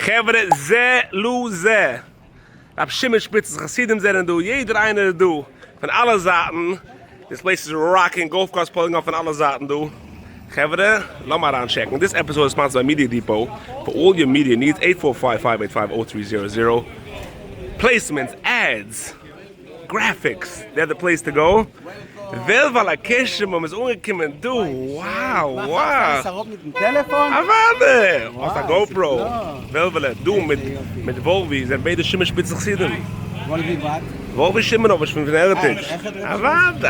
Chevre, Zeh Zeh. Ab Schimmelspitzes, Chassidim sind du, jeder eine du. Von alle Seiten. This place is rocking, golf carts pulling off von alle Seiten du. Chevre, lass mal checken. This episode is sponsored by Media Depot. For all your media needs, 845-585-0300. Placements, ads, graphics, they're the place to go. Welvala Keshem, is umgekommen, du, wow. mit dem Telefon? Warte, aus der GoPro. Welvala, du mit Volvi, sind beide Schimmelspitzen gesehen. Volvi was? Volvi Schimmer, aber ich bin von Heritage. Warte,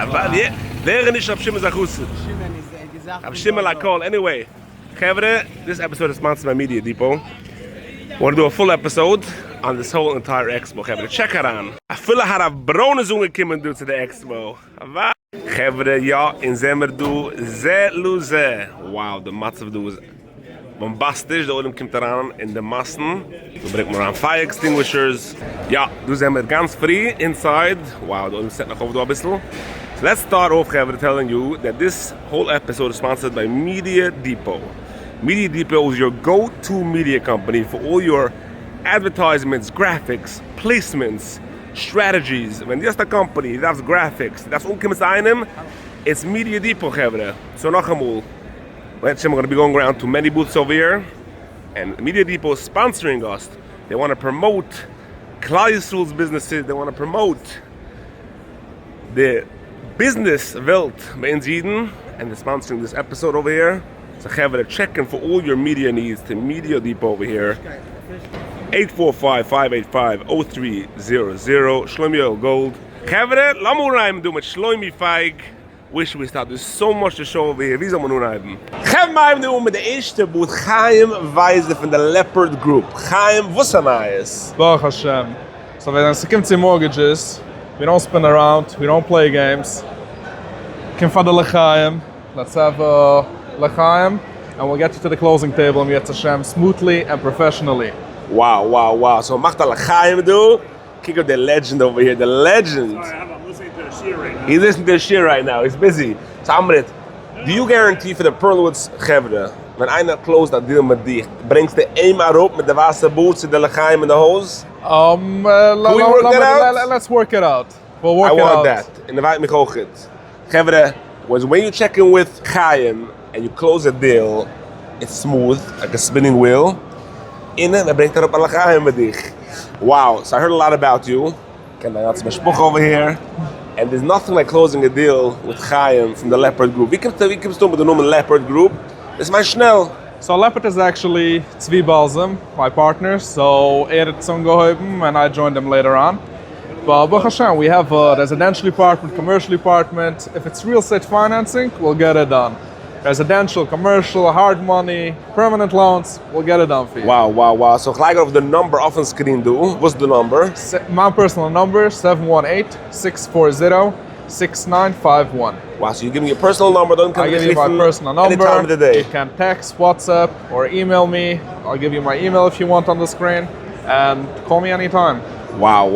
wäre nicht auf Schimmer Sachusse. Auf Schimmer la call, anyway. Chevre, this episode is sponsored by Media Depot. I want to do a full episode on this whole entire expo. Chevre, check it on. I feel like a brownie zungen kommen to the expo. Chevre, ja, in Zemmer du, Zeh Zeh. Wow, the matzav du is bombastisch. The oilem kommt daran in the Massen. We bring more on fire extinguishers. Ja, du Zemmer ganz free inside. Wow, the oilem set noch auf du a bissl. So let's start off, Chevre, telling you that this whole episode is sponsored by Media Depot. Media Depot is your go-to media company for all your advertisements, graphics, placements, strategies. When just a company that's graphics, that's unkommt einem, it's Media Depot, Chevre. So noch einmal, we're going to be going around to many booths over here, and Media Depot is sponsoring us. They want to promote Klal Yisrael's businesses. They want to promote the business Welt bei uns Jiden, and they're sponsoring this episode over here. So Chevre, checking for all your media needs to Media Depot over here. 845-585-0300. Shlomi Oil Gold. Chevre, lass mal rein du mit Shlomi Feig. Wish we start. There's so much to show over here. Wie soll man nun rein? Chevre, mal nu mit der erste Boot. Chaim Weise von der Leopard Group. Chaim, was er nice? Baruch Hashem. So when it comes to mortgages, we don't spin around, we don't play games. Come for the L'chaim. Let's have L'chaim, and we'll get you to the closing table and Yetz Hashem smoothly and professionally. Wow. So macht L'chaim du. Kick up the legend over here, the legend. Sorry, I'm listening to a shear right now. He's listening to the shit right now, he's busy. So Amrit, do you guarantee for the Perlowitz Chevre, wenn einer closed that deal mit dich, bringst du einmal up mit der Wasserboot zu der L'chaim in the hose? Can we work that out? Let's work it out. We'll work it out. I want that. Invite mich auch it. Chevre, was when you check in with Chaim and you close a deal, it's smooth, like a spinning wheel. Innen, dan brengt erop alle Chaim met dich. Wow, so I heard a lot about you. Ken I got some spuch over here. And there's nothing like closing a deal with Chaim from the Leopard Group. Wie kommst du mit der Nummer Leopard Group? Das ist mein schnell. So Leopard is actually Tzvi Balsam, my partner. So hat zum geholfen and I joined them later on. But Baruch Hashem, we have a residential department, commercial department. If it's real estate financing, we'll get it done. Residential, commercial, hard money, permanent loans, we'll get it done for you. Wow. So gelijk of the number off on screen do. What's the number? My personal number, 718-640-6951. Wow, so you give me your personal number, don't I give you my personal number. Any time of the day. You can text, WhatsApp, or email me. I'll give you my email if you want on the screen. And call me anytime. Wow.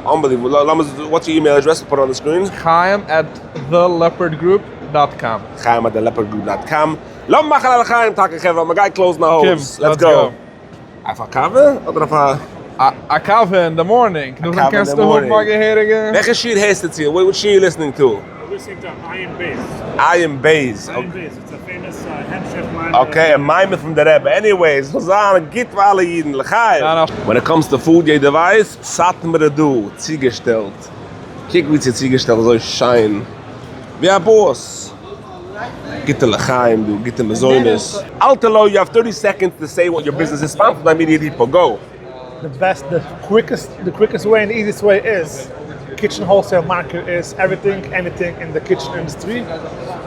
Unbelievable. What's your email address to put on the screen? Chaim@theleopardgroup.com. Chaim@theleopardgroup.com. Lass machen alle Chaim taken, Chevre. My guy closed my house. Let's go. Auf a kave? Oder auf a... A kave in the morning. Du kannst du hoch mal gehörige. Welche Schier heißt das hier? What schier are you listening to? We're listening to Iron Base. Iron Base. Iron Base, it's a famous head chef line. Okay, a mime from the Rebbe. Anyways, so sagen, geht für alle Jiden, L'chaim. When it comes to food, jeder weiß, Satmar du, ziegestellt. Kiek wie sie ziegestellt, so schein. Wie ein Boss. Gitte L'chaim, du, gitte Mezoines. Alter Lo, you have 30 seconds to say what your business is. Sponsored by Media Depot, go. The quickest way and the easiest way is kitchen wholesale market is everything, anything in the kitchen industry,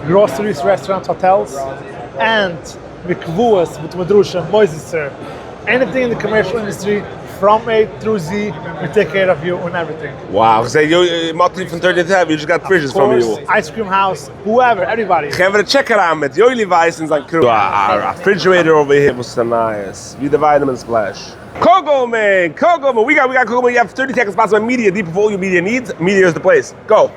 groceries, restaurants, hotels, and mikvuas, with madrusha, moiser, anything in the commercial industry from A through Z, we take care of you and everything. Wow, say you motley from 30th Ave, you just got fridges from you. Ice cream house, whoever, everybody. Chevre, check it out, mit Joili Weissens like crew. Our refrigerator over here was so nice. We the vitamin splash. Kogo man, we got Kogo man. You have 30 seconds sponsored by Media Depot for all your media needs. Media is the place. Go.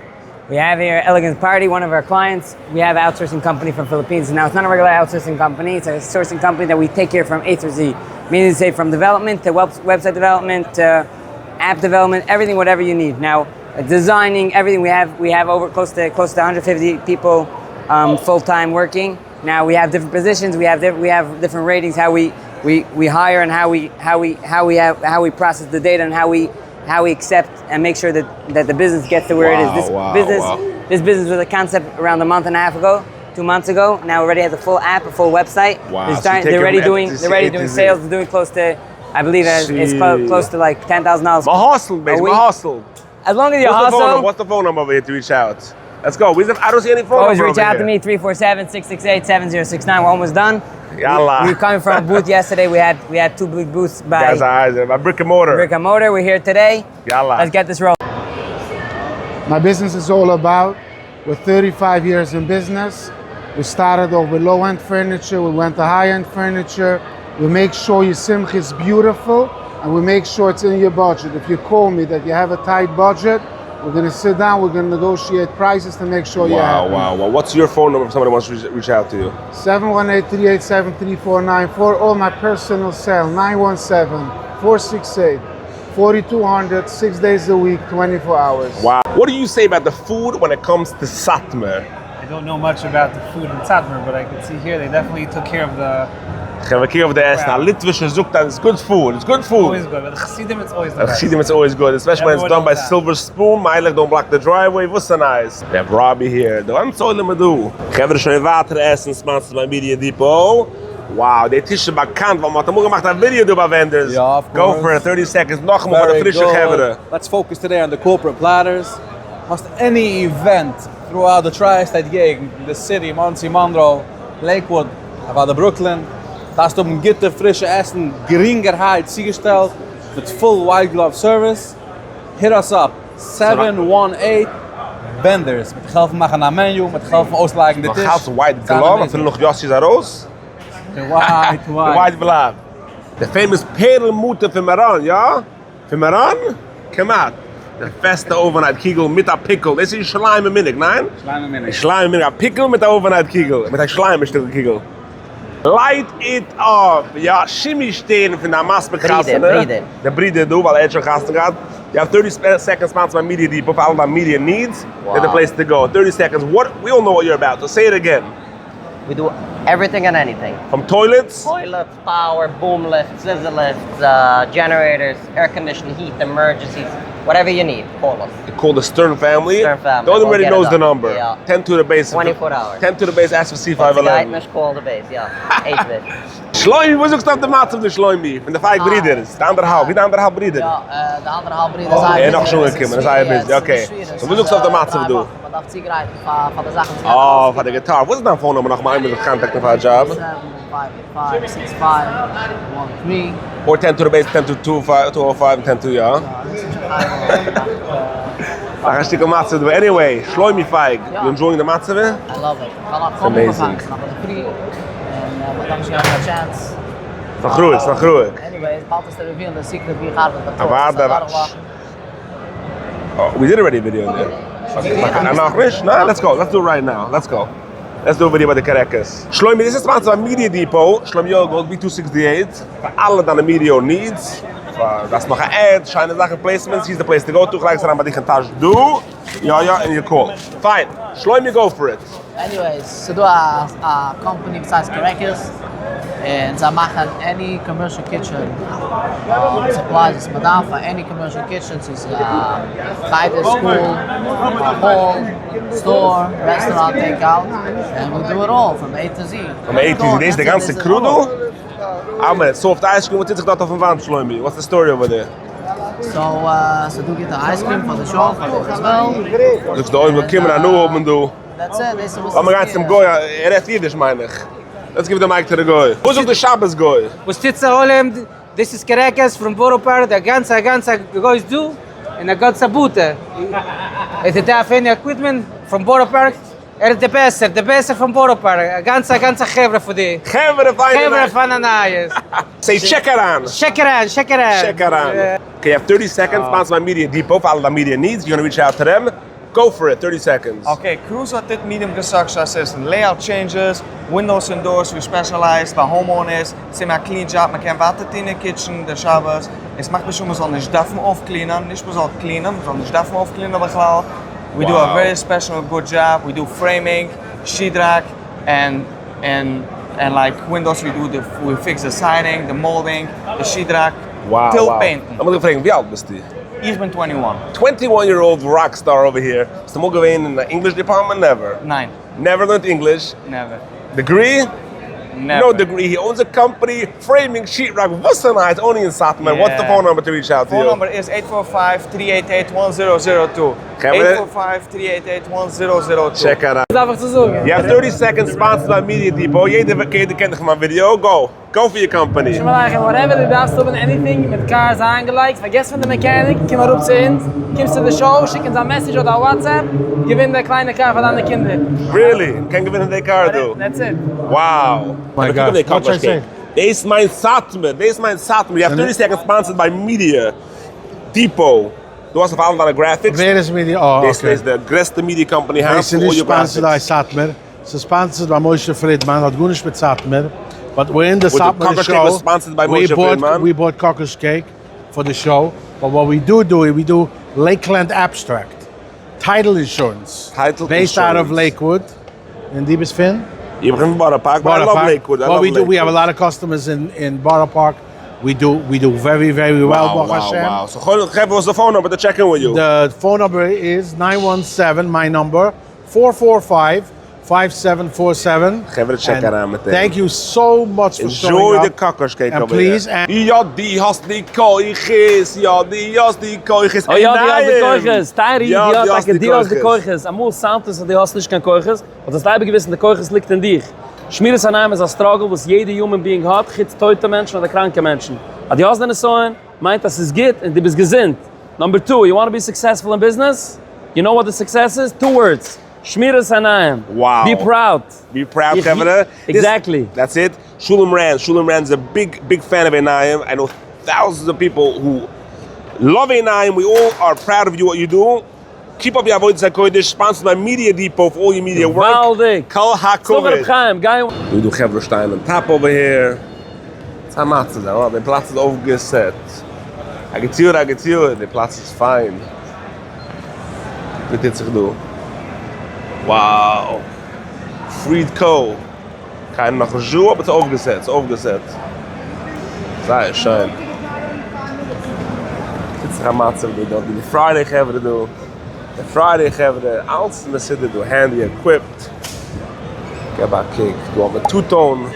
We have here Elegance Party, one of our clients. We have an outsourcing company from Philippines. Now it's not a regular outsourcing company. It's a sourcing company that we take care from A through Z. meaning to say from development to website development to app development, everything, whatever you need. Now, designing everything, we have over close to 150 people full-time working. Now we have different positions, we have different ratings, how we hire and how we process the data and how we accept and make sure that the business gets to where it is. This business was a concept around a month and a half ago, 2 months ago. Now already has a full app, a full website. Wow. They're already doing sales. They're doing close to, I believe it's close to like $10,000. My hustle, basically. My hustle. As long as you hustle. What's the phone number over here to reach out? Let's go. I don't see any phone Always number reach out to me, 347-668-7069. We're almost done. Yalla. We were coming from a booth yesterday. We had 2 big booths by brick and mortar. We're here today. Yalla. Let's get this rolling. My business is all about, we're 35 years in business. We started off with low-end furniture, we went to high-end furniture. We make sure your simcha is beautiful, and we make sure it's in your budget. If you call me that you have a tight budget, we're going to sit down, we're going to negotiate prices to make sure you're happy. Wow. What's your phone number if somebody wants to reach out to you? 718-387-3494, or my personal cell, 917-468-4200, 6 days a week, 24 hours. Wow. What do you say about the food when it comes to Satmar? I don't know much about the food in Satmar, but I can see here they definitely took care of the... Gaan we kijken of de Essen. Wow. Litwische zoekt dat. It's good food. It's good food. Always good, but the chassidim it's always the The best. chassidim it's always good, especially when it's done Everyone by knows that. Silver Spoon. Meilig don't block the driveway. What's so nice? We have Robbie here. The one soll me do. Gaan we schon water essen, sponsor by Media Depot. Wow, die Tische bekannt, weil man hat gemacht ein Video über Vendors. Yeah, of Go course. for it, 30 seconds. Noch mal für Very de frische good. Gevere. Let's focus today on the corporate platters. Almost any event throughout the tri-state gegend, the city, Monsey, Monroe, Lakewood, about the Brooklyn. Da hast du gitte frische Essen, geringerheit zugestellt, with full white glove service. Hit us up, 718 vendors. Met geld van maken aan menu, met geld van uitslagen de Nog tisch. gaat white glove, en nog Jossies Aros. The white. White glove. The famous Perlmutter für Meran, ja? Für Meran? Come out. The feste overnight kegel mit a pickle. Das ist Schleim im Minig, nein? Schleim im Minig. A pickle mit a overnight kegel. Mit a Schleim Stück kegel. Light it up. Ja, Shimmy stehen von der Masbergassen. Bride. Der Bride du, weil schon Gassen gehabt. You have 30 seconds sponsor by Media Depot for all my media needs. They're the place to go. 30 seconds. We all know what you're about, so say it again. We do everything and anything. From toilets, Toilets, power, boom lifts, scissor lifts, generators, air conditioning, heat, emergencies, whatever you need, call us. they call the Stern family. Stern family. The only We'll already get it knows the done. number. Yeah. 10 to the base. 24 hours. 10 to the base, ask for Once the guy C511. must call the base, yeah. 8 bit. Schleumi, wo suchst du auf der Matze auf der Schleumi? Von der 5 Brüders. Der anderthalb, wie der anderthalb Brüder? Ja, de anderhalb bride Ja, noch schon gekommen, das ist ein bisschen, okay. So, wo suchst du auf der Matze auf du? Man darf Zigaretten von der Sachen. Oh, for the guitar. What's that phone number noch mal mit contact for a job? 7556513. Or 10 to the base, 10 to 205, and 10 to, ja. Ach, ein Stück Matze du. Anyway, Schleumi feig. You enjoying the Matze? I love it. It's amazing. Vergroeid. Anyways, about to reveal the secret we have with the Oh, we did already a video on there. And noch nicht? No, let's go. Let's do it right now. Let's go. Let's do a video by the Caracas. Shlomi, this is sponsored by Media Depot. Shlomi Yogo, B268. For all the media needs. That's noch an ad, shiny Sachen placements. He's the place to go to. Gleich sagen, was ich in Tasch do. Ja, and you call. Fine. Shlomi, go for it. Anyways, so do a company besides Caracas. And they machen any commercial kitchen supplies. Madame for any commercial kitchens is private school, hall, store, restaurant, takeout, and we do it all from A to Z. From A to Z. This is the ganze crew do? Ahmed, soft ice cream, what's it got off of Wand, Shlomi? What's the story over there? So do get the ice cream for the show for this as well. Dus de ogen komen naar nu open doen. That's it. This was Maar we gaan zum Goy, redt Yiddish, meine ich. Let's give the mic to the Goy. Who's of the Shabbos Goy? Ustitza Olem, this is Caracas from Borough Park, the ganze goes do, and a ganze Bute. If you have any equipment from Borough Park, the best from Borough Park, a ganze chevre for the Gevere chevre van Anayas. Say check it on. Check it out. Check it on. Okay, you have 30 seconds, sponsor my Media Depot for all the media needs. You're gonna reach out to them. Go for it, 30 seconds. Okay, cruiser tit medium construction assistant. Layout changes, windows and doors, we specialize for homeowners. It's a clean job, man can water in the kitchen, the showers. Es macht mich schon so nicht darf man aufcleanen, nicht man soll cleanen, sondern nicht darf man aufcleanen, aber we do a very special good job. We do framing, sheetrock, and like windows. We fix the siding, the molding, the sheetrock, tilt painting. I'm gonna fragen, wie alt bist du? Ich bin 21. 21-year-old rock star over here. Hast du mal gewesen in the English department? Never. Nein. Never learned English? Never. Degree? Never. No degree. He owns a company, framing sheetrock. What's the night? Only in Satmar. What's the phone number to reach out to you? Phone number is 845-388-1002. 845-388-1002. Check it out. You have 30 seconds sponsored by Media Depot. Jeder kennt my video. Go for your company. Whatever du darfst oben anything mit cars angelegt, vergiss von der Mechanik, komm mal rup zu uns, kommst zu der Show, schicken uns ein Message oder WhatsApp, gewinn der kleine Car für deine Kinder. Really? Can gewinn der Car do? That's it. Wow. My God. What should I say? This is my Satmar. You have 30 seconds sponsored by Media Depot. Du hast auf alle deine graphics. Wer ist Media? Oh, This okay. is the größte Media company This for all is your sponsored by graphics. Satmar. It's sponsored by Moshe Friedman. Hat gut nicht mit Satmar. But we're in the With the Satmar Cocker show. Cake was sponsored by Moshe Friedman. We bought Cocker's Cake for the show. But what we do Lakeland Abstract. Title insurance. Based out of Lakewood. In Diebes Finn. You bring Borough Park, but I love Lakewood. We have a lot of customers in Borough Park. We do very, very well, Baruch Hashem. Wow. So give us the phone number to check in with you. The phone number is 917, my number, 445-5747. Check it out. Thank you so much for showing Enjoy up. the Cocker's Cake And over please, here. Ja, die hast die Keuches. Ja, die hast die Keuches. Oh ja, die hast die Keuches. Tari, Ja, die hast die Keuches. Amul Santos, die hast nicht kein Keuches. Und das Leibe gewissen, die Keuches liegt in dich. Schmieres an einem ist ein Struggle, was jeder human being hat, gibt teute Menschen oder kranke Menschen. Aber die hast deine Sohn, meint, dass es geht und die bist gesinnt. Number 2, you want to be successful in business? You know what the success is? 2 words. Schmieres an einem. Wow. Be proud. Be proud, Kevin. Exactly. That's it. Shulam Rand's a big fan of Einayim. I know thousands of people who love Einayim. We all are proud of you, what you do. Keep up your avoidance at Kodesh, sponsored by Media Depot for all your media work. Kal HaKodesh. We do Chevrostein on top over here. It's a matze da, the Platz is aufgeset. I get you, the Platz is fine. What did you do? Wow. Fried Co. Kein noch Schuh, aber es ist aufgeset. Sehr schön. It's a matze we do. The Friday have to do. The Friday have the ounce in the city do handy equipped. Kebab cake. Du haben Two-Tone.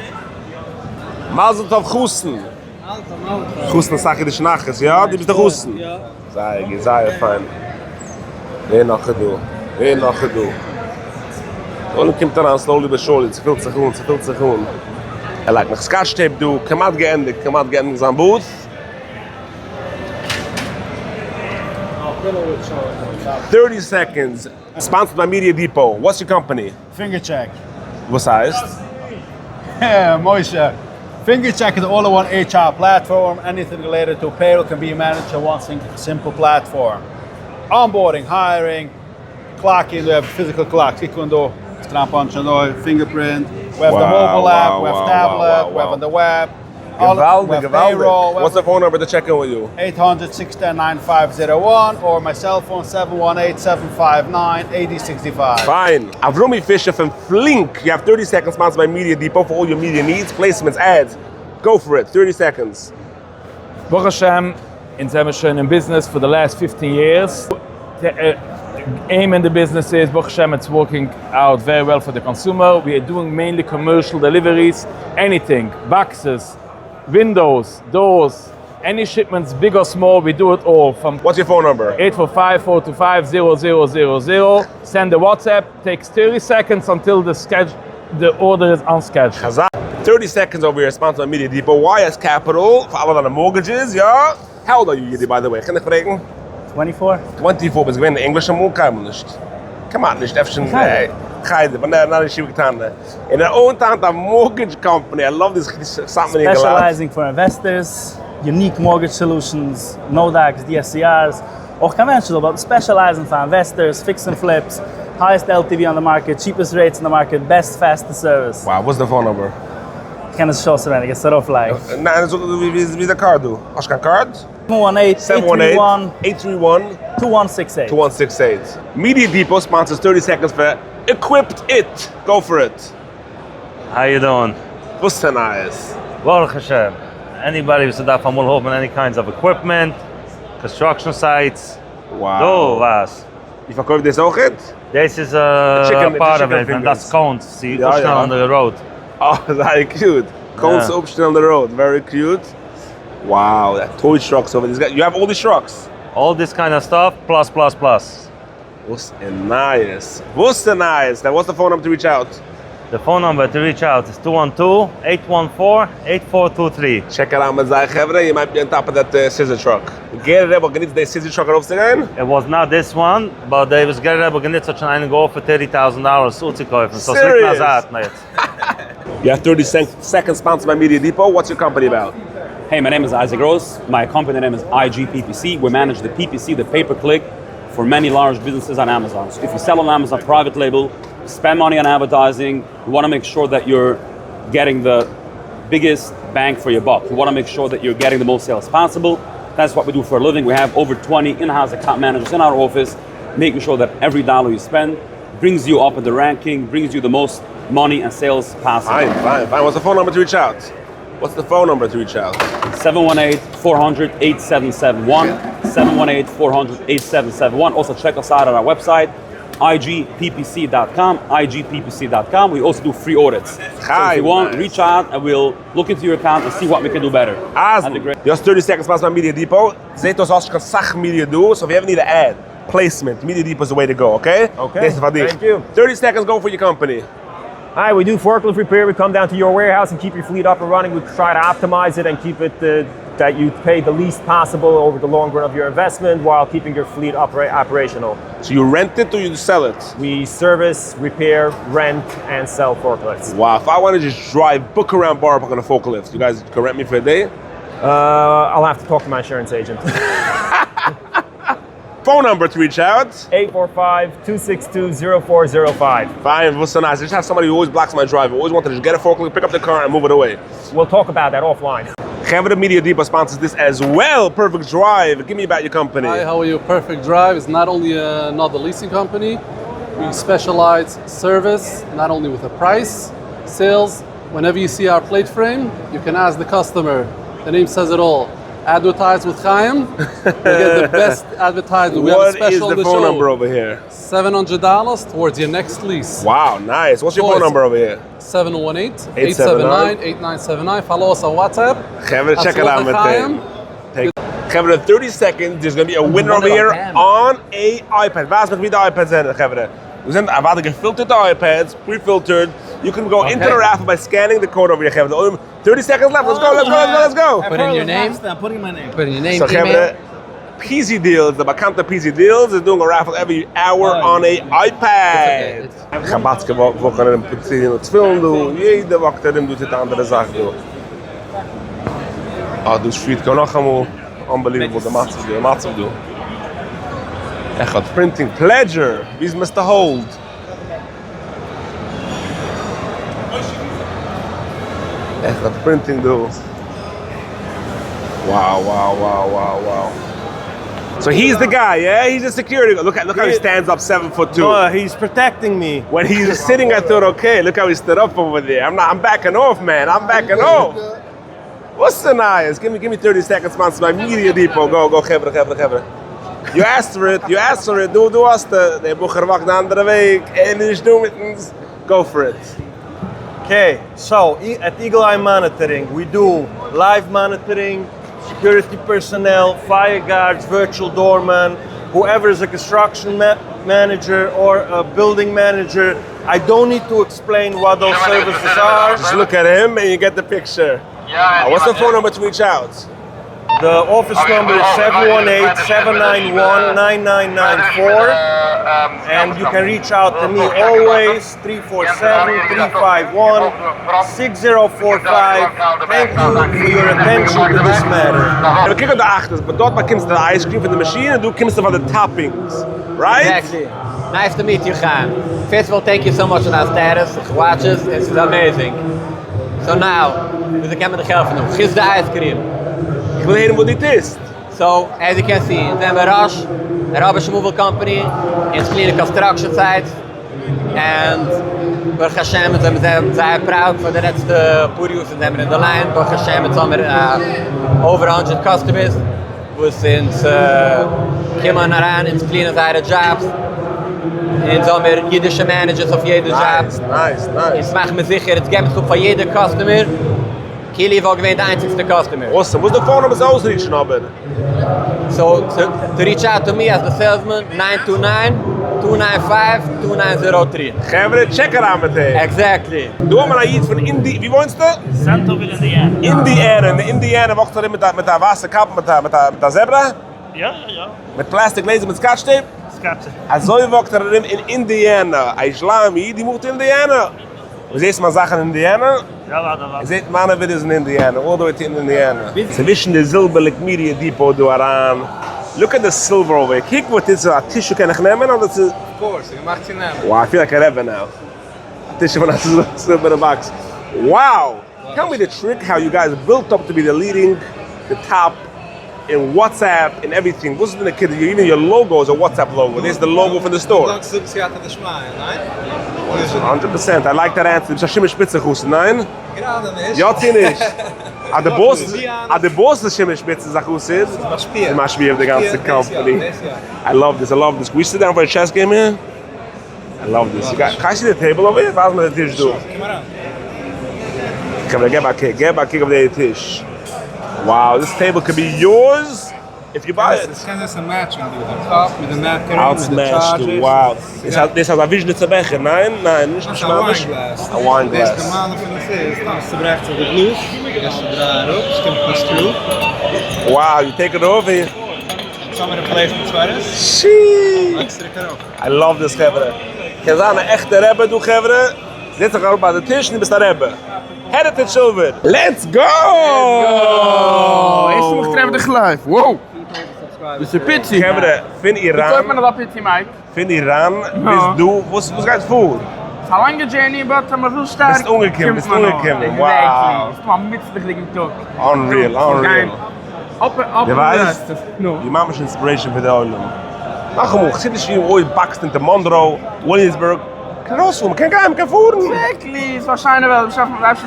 Mazel tov Chusten. Chusten sag ich dich nachher, ja? Die bist der Chusten? Ja. Sei fein. Wen noch du. Und kommt dann slowly but surely. Zu viel zu tun. Like nach Scotch Tape du. Kamat geendet sein Booth. Perlowitz Show. 30 seconds. Sponsored by Media Depot. What's your company? Fingercheck. What's heißt? Moshe. Fingercheck is an all-in-one HR platform. Anything related to payroll can be managed on one simple platform. Onboarding, hiring, clocking. We have physical clocks. Fingerprint. We have the mobile app. We have tablet. We have on the web. Payroll. What's the phone number to check in with you? 800-610-9501 or my cell phone 718-759-8065. Fine. Avrumi Fisher from Flink. You have 30 seconds sponsored by Media Depot for all your media needs, placements, ads. Go for it. 30 seconds. Baruch Hashem, in Zemishan in business for the last 15 years. The aim in the business is, Baruch Hashem, it's working out very well for the consumer. We are doing mainly commercial deliveries, anything, boxes, windows, doors, any shipments, big or small, we do it all. What's your phone number? 845-425-0000. Send a WhatsApp. Takes 30 seconds until the order is unscheduled. 30 seconds over here, sponsored by Media Depot. YS Capital, for all of the mortgages, yeah? How old are you, Yiddy, by the way? Can I fragen? 24. 24, bist gewinn Englisch am Mund, nicht. Come on, nicht öffnen, Geide, but not a shit getan. In our own time, a mortgage company. I love this something. Specializing for investors, unique mortgage solutions, no DAX, DSCRs, Auch conventional, but specializing for investors, fix and flips, highest LTV on the market, cheapest rates in the market, best, fastest service. Wow, what's the phone number? Ich kann es schon so wenig, it's rough like. Nein, wie der Card du? Hast du kein Card? 718-831-2168. 2168. Media Depot sponsors 30 seconds for Equipped It. Go for it. How you doing? What's the nice? Baruch Hashem. Anybody who's da from Mulhoven, any kinds of equipment, construction sites. Wow. Do was. You verkauft this auch it? This is a part of it, and that's cones. See, on the road. Oh, very cute. Cones on the road. Very cute. Wow, that toy trucks over this guy. You have all these trucks? All this kind of stuff, plus. What's nice? What's the nice? Now, what's the phone number to reach out? The phone number to reach out is 212-814-8423. Check it out, Mazai Chevre. You might be on top of that scissor truck. Get it, but get the scissor truck off again? It was not this one, but they was get it, but get such an go for $30,000 suit to kaufen. So serious? You have 30 seconds sponsored by Media Depot. What's your company about? Hey, my name is Isaac Gross. My company name is IGPPC. We manage the PPC, the pay-per-click, for many large businesses on Amazon. So if you sell on Amazon private label, spend money on advertising, you want to make sure that you're getting the biggest bang for your buck. You want to make sure that you're getting the most sales possible. That's what we do for a living. We have over 20 in-house account managers in our office, making sure that every dollar you spend brings you up in the ranking, brings you the most money and sales possible. Fine. What's the phone number to reach out? 718-400-8771. 718-400-8771. Also check us out on our website, igppc.com. We also do free audits. So if you want, reach out and we'll look into your account and see what we can do better. Awesome. Just 30 seconds past my Media Depot. Zet ons als je Sach Media do. So if you ever need an ad, placement, Media Depot is the way to go, okay? Okay. Thank you. 30 seconds, go for your company. Hi, we do forklift repair. We come down to your warehouse and keep your fleet up and running. We try to optimize it and keep it that you pay the least possible over the long run of your investment while keeping your fleet operational. So you rent it or you sell it? We service, repair, rent, and sell forklifts. Wow, if I want to just drive, book around Bar Park on a forklift, you guys can rent me for a day? I'll have to talk to my insurance agent. Phone number to reach out? 845-262-0405. Fine, what's so nice? I just have somebody who always blocks my drive. I always wanted to just get a forklift, pick up the car, and move it away. We'll talk about that offline. Chevre Media Depot sponsors this as well. Perfect Drive. Give me about your company. Hi, how are you? Perfect Drive is not only another leasing company. We specialize service, not only with the price, sales. Whenever you see our plate frame, you can ask the customer. The name says it all. Advertise with Chaim. You get the best advertisement. We have a special What is the phone number over here? $700 towards your next lease. Wow, nice. What's your phone number over here? 718-879-8979. Follow us on WhatsApp. Chevre, check it out, man. Chevre, 30 seconds. There's going to be a winner over here on a iPad. Waar is wie de iPads zijn, Chevre? We hadden gefilterde iPads, pre-filtered. You can go into the raffle by scanning the code over here, Chevre. 30 seconds left. Let's go. Put in your name. Put in my name. Put in your name. So, Chevre, PZ Deals, the Bakanta PZ Deals, is doing a raffle every hour on a iPad. Chabatske wochen in Putzin und Film do. Jede Woche doet het andere zaak do. Ah, dus Street kan nog allemaal unbelievable the matzav do. Echt printing pleasure. Wie is Mr. Hold? Echt printing do. Wow. So he's the guy, yeah? He's the security guard. Look how he stands up 7'2". No, he's protecting me. When he was sitting, I thought, okay, look how he stood up over there. I'm backing off, man. I'm backing off. What's the nice? Give me 30 seconds, sponsor by Media Depot. Go, Chevre. You asked for it. Du hast der Bucher wacht de andere week. En is doen met ons. Go for it. Okay, so at Eagle Eye Monitoring, we do live monitoring, security personnel, fire guards, virtual doorman, whoever is a construction manager or a building manager. I don't need to explain what those services are. Just look at him and you get the picture. What's the phone number to reach out? The office number is 718-791-9994. And you can reach out to me always, 347-351-6045. Thank you for your attention to this matter. We kick on the achters, but dort bekommst du the ice cream from the machine and du kommst for the toppings, right? Exactly. Nice to meet you, Khan. First of all, thank you so much for our status, watches. It's amazing. So now, we can the help from Here's the ice cream. Ich will hören, wo dit ist. So, as you can see, in the Rush, a rubbish removal company, it's clean construction sites, and Baruch Hashem, they're proud for the letzte Purius and them in the line. Baruch Hashem, it's over 100 customers, who since Kimon Aran, it's clean as our jobs. In sommer yiddish managers of jede job. Nice. Ich mach mir sicher, it's gibt es für jede Customer. Kili war gewähnt der einzigste Customer. Awesome. What's the phone number ausreachen, aber? So, to reach out to me as the salesman, 929-295-2903. Gevre, check it out mit dir. Exactly. Du hast mal ein Jid von Indi... Wie wohnst du? Centerville, Indiana. Indiana. In Indiana wocht er mit der weißen Kappe, mit der Zebra? Ja. Mit Plastikgläser, mit Scotch-Tape? Also wocht er in Indiana. Ein Islami, die mocht in Indiana. Wie siehst du mal Sachen in Indiana? Ja, warte. Je seht mannen videos in Indiana, all the way to Indiana. Sie wischen the Silberlich Media Depot do aran. Look at the silver over here. Kijk what is a tissue can ich nehmen, or that's a... Of course, you macht sie nehmen. Wow, I feel like a rebbe now. A tissue from a silver box. Wow! Tell me the trick how you guys built up to be the leading, the top, in WhatsApp, and everything. What's in the kid? Even your logo is a WhatsApp logo. There's the logo for the store. 100%. I like that answer. Du bist Schimmel Spitze Husten, nein? Gerade nicht. Ja, zieh nicht. The boss is Schimmel Spitze Husten. It must be of the ganze company. I love this. Can we sit down for a chess game here? I love this. Can I see the table over here? Was mit der Tisch do? Come on, get back kick of the Tisch. Wow, this table could be yours if you buy it. Das kann das ein Match machen, der Top mit dem Napkin, mit der Charger. Wow. This has a Wiesnitzer Becher. Nein, nicht das ist ein Wineglass. A wineglass. Das ist der Mann von der Fest. Das brecht sich der Blues. Das ist der Rup. Das kommt fast through. Wow, you take it over here. Some of the placements for us. Sheesh. I love this, Gevre. Kijk aan een echte Rebbe, du Gevre. Zit zich al bij de Tisch, nu bist de Rebbe. Heritage Silver. Let's go! Eerst moet ik treffen de geluid. Wow! Dus een pizza. Gevre, vind Iran. Ik koop me nog pizza, Mike. Vind Iran, bist du, was gaat voor? Het is een lange journey, but I'm veel sterk. Bist ungekimmt, wow. Het is maar mitzelig ik toch. Unreal. Op Je weißt, die Mama is inspiration für die Oilem. Ach, ich sehe dich hier ooit bakst in Monroe, Williamsburg. Kan rausfuhren, kan gaan, kan voeren. Exactly, het waarschijnlijk wel. We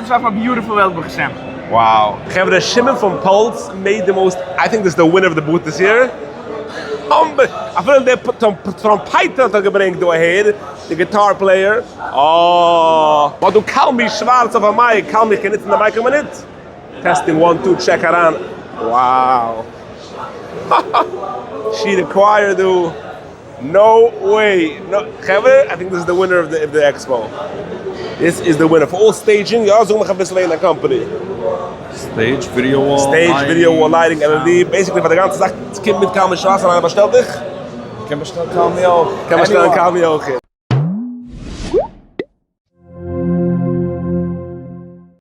hebben een beautiful welbe gezegd. Wow. Gevre, Shimon from Pulse made the most, I think this is the winner of the booth this year. I feel they put some trompeter to bring to ahead, the guitar player. Oh, but du kalm mich schwarz auf der Mic, kalm mich nicht in der Mic a minute. Testing 1, 2, check her on. Wow. She the choir, do. No way. No, Gevre, I think this is the winner of the expo. This is the winner for all staging. You also have this in the company. Stage, video wall, video wall, lighting, LED. Basically, for the ganze Sache, es kommt mit Kalme Schwarz, aber bestell dich. Kann bestellen Kalme auch. Kann bestellen Kalme auch.